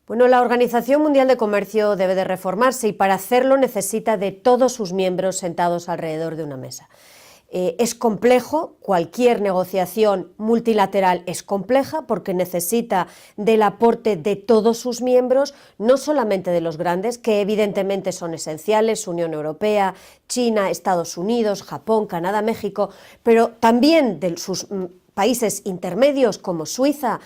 Bueno, la Organización Mundial de Comercio debe de reformarse y para hacerlo necesita de todos sus miembros sentados alrededor de una mesa. Es complejo, cualquier negociación multilateral es compleja porque necesita del aporte de todos sus miembros, no solamente de los grandes, que evidentemente son esenciales, Unión Europea, China, Estados Unidos, Japón, Canadá, México, pero también de sus países intermedios como Suiza,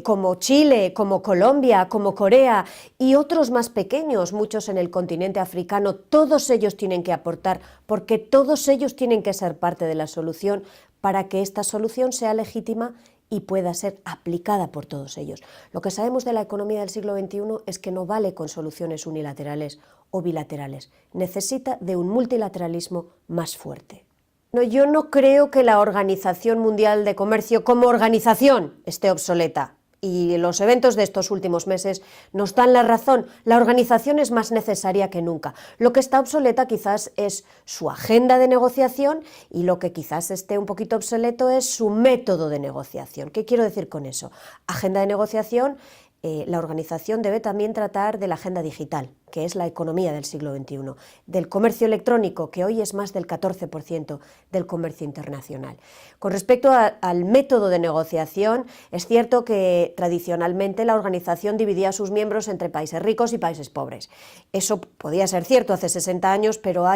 como Chile, como Colombia, como Corea y otros más pequeños, muchos en el continente africano. Todos ellos tienen que aportar porque todos ellos tienen que ser parte de la solución para que esta solución sea legítima y pueda ser aplicada por todos ellos. Lo que sabemos de la economía del siglo XXI es que no vale con soluciones unilaterales o bilaterales, necesita de un multilateralismo más fuerte. No, yo no creo que la Organización Mundial de Comercio como organización esté obsoleta y los eventos de estos últimos meses nos dan la razón. La organización es más necesaria que nunca. Lo que está obsoleta quizás es su agenda de negociación y lo que quizás esté un poquito obsoleto es su método de negociación. ¿Qué quiero decir con eso? Agenda de negociación. La organización debe también tratar de la agenda digital, que es la economía del siglo XXI, del comercio electrónico, que hoy es más del 14% del comercio internacional. Con respecto al método de negociación, es cierto que tradicionalmente la organización dividía a sus miembros entre países ricos y países pobres. Eso podía ser cierto hace 60 años, pero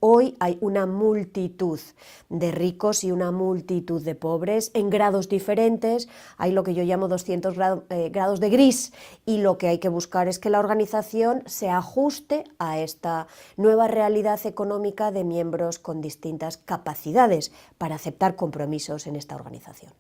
hoy hay una multitud de ricos y una multitud de pobres en grados diferentes. Hay lo que yo llamo 200 grados de gris, y lo que hay que buscar es que la organización se ajuste a esta nueva realidad económica de miembros con distintas capacidades para aceptar compromisos en esta organización.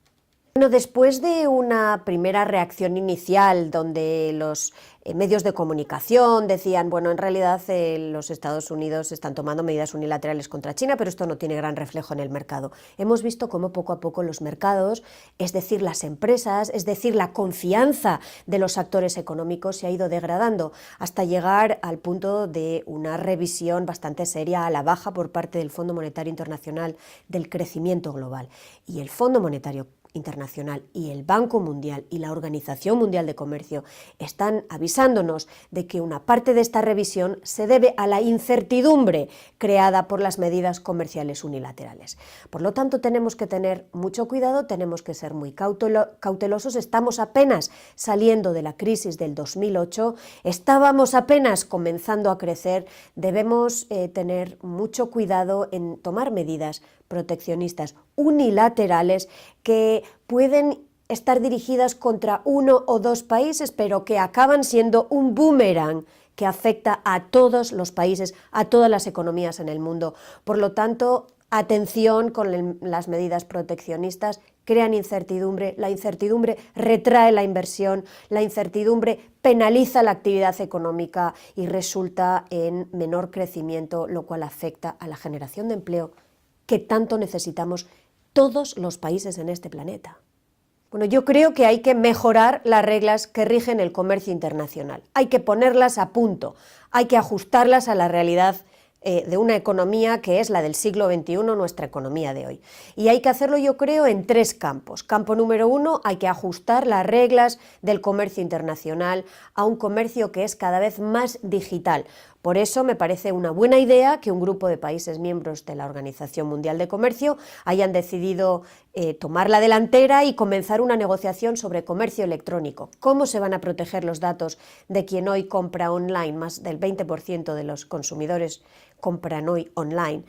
Bueno, después de una primera reacción inicial donde los medios de comunicación decían, bueno, en realidad los Estados Unidos están tomando medidas unilaterales contra China, pero esto no tiene gran reflejo en el mercado. Hemos visto cómo poco a poco los mercados, es decir, las empresas, es decir, la confianza de los actores económicos se ha ido degradando hasta llegar al punto de una revisión bastante seria a la baja por parte del Fondo Monetario Internacional del crecimiento global. Y el Fondo Monetario Internacional y el Banco Mundial y la Organización Mundial de Comercio están avisándonos de que una parte de esta revisión se debe a la incertidumbre creada por las medidas comerciales unilaterales. Por lo tanto, tenemos que tener mucho cuidado, tenemos que ser muy cautelosos. Estamos apenas saliendo de la crisis del 2008, estábamos apenas comenzando a crecer, debemos tener mucho cuidado en tomar medidas proteccionistas unilaterales que pueden estar dirigidas contra uno o dos países, pero que acaban siendo un boomerang que afecta a todos los países, a todas las economías en el mundo. Por lo tanto, atención con las medidas proteccionistas, crean incertidumbre, la incertidumbre retrae la inversión, la incertidumbre penaliza la actividad económica y resulta en menor crecimiento, lo cual afecta a la generación de empleo que tanto necesitamos todos los países en este planeta. Bueno, yo creo que hay que mejorar las reglas que rigen el comercio internacional, hay que ponerlas a punto, hay que ajustarlas a la realidad de una economía que es la del siglo XXI, nuestra economía de hoy. Y hay que hacerlo, yo creo, en tres campos. Campo número uno, hay que ajustar las reglas del comercio internacional a un comercio que es cada vez más digital. Por eso me parece una buena idea que un grupo de países miembros de la Organización Mundial de Comercio hayan decidido tomar la delantera y comenzar una negociación sobre comercio electrónico. ¿Cómo se van a proteger los datos de quien hoy compra online? Más del 20% de los consumidores compran hoy online.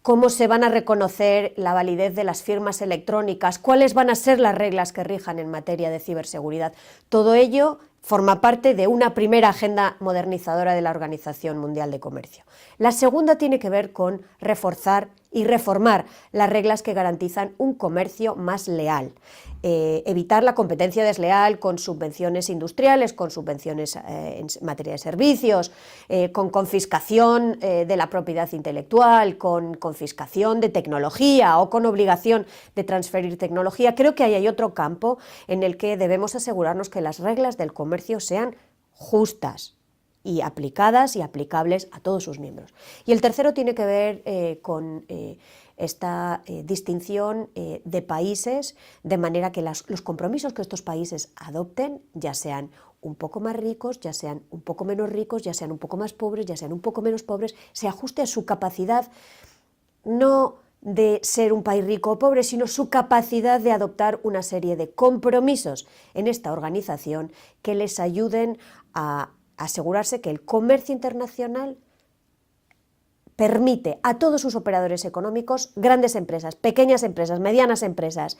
¿Cómo se van a reconocer la validez de las firmas electrónicas? ¿Cuáles van a ser las reglas que rijan en materia de ciberseguridad? Todo ello forma parte de una primera agenda modernizadora de la Organización Mundial de Comercio. La segunda tiene que ver con reforzar y reformar las reglas que garantizan un comercio más leal. Evitar la competencia desleal con subvenciones industriales, con subvenciones en materia de servicios, con confiscación de la propiedad intelectual, con confiscación de tecnología o con obligación de transferir tecnología. Creo que ahí hay otro campo en el que debemos asegurarnos que las reglas del comercio sean justas y aplicadas y aplicables a todos sus miembros. Y el tercero tiene que ver con esta distinción de países, de manera que los compromisos que estos países adopten, ya sean un poco más ricos, ya sean un poco menos ricos, ya sean un poco más pobres, ya sean un poco menos pobres, se ajuste a su capacidad, no de ser un país rico o pobre, sino su capacidad de adoptar una serie de compromisos en esta organización que les ayuden a asegurarse que el comercio internacional permite a todos sus operadores económicos, grandes empresas, pequeñas empresas, medianas empresas,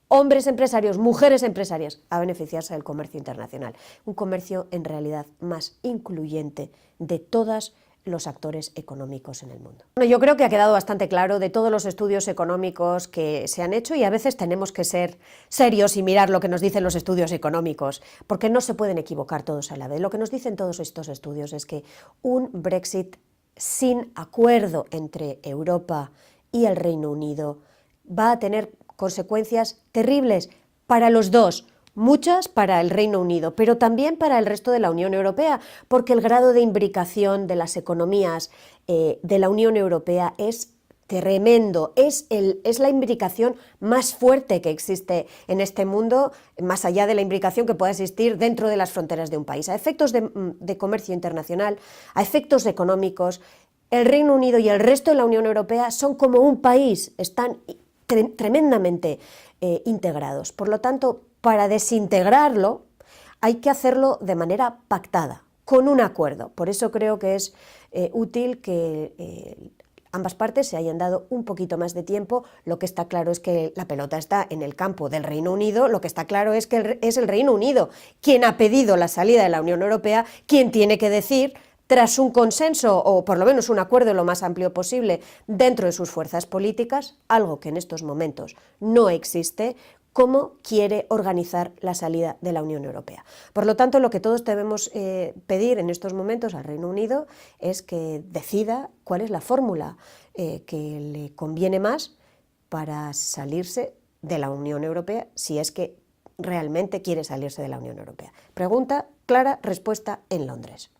hombres empresarios, mujeres empresarias, a beneficiarse del comercio internacional. Un comercio en realidad más incluyente de todos los actores económicos en el mundo. Bueno, yo creo que ha quedado bastante claro de todos los estudios económicos que se han hecho, y a veces tenemos que ser serios y mirar lo que nos dicen los estudios económicos, porque no se pueden equivocar todos a la vez. Lo que nos dicen todos estos estudios es que un Brexit sin acuerdo entre Europa y el Reino Unido va a tener consecuencias terribles para los dos, muchas para el Reino Unido, pero también para el resto de la Unión Europea, porque el grado de imbricación de las economías de la Unión Europea es tremendo, es la imbricación más fuerte que existe en este mundo, más allá de la imbricación que pueda existir dentro de las fronteras de un país. A efectos de comercio internacional, a efectos económicos, el Reino Unido y el resto de la Unión Europea son como un país, están tremendamente integrados. Por lo tanto, para desintegrarlo hay que hacerlo de manera pactada, con un acuerdo. Por eso creo que es útil que ambas partes se hayan dado un poquito más de tiempo. Lo que está claro es que la pelota está en el campo del Reino Unido, lo que está claro es que es el Reino Unido quien ha pedido la salida de la Unión Europea, quien tiene que decir, tras un consenso o por lo menos un acuerdo lo más amplio posible dentro de sus fuerzas políticas, algo que en estos momentos no existe, cómo quiere organizar la salida de la Unión Europea. Por lo tanto, lo que todos debemos pedir en estos momentos al Reino Unido es que decida cuál es la fórmula que le conviene más para salirse de la Unión Europea, si es que realmente quiere salirse de la Unión Europea. Pregunta clara, respuesta en Londres.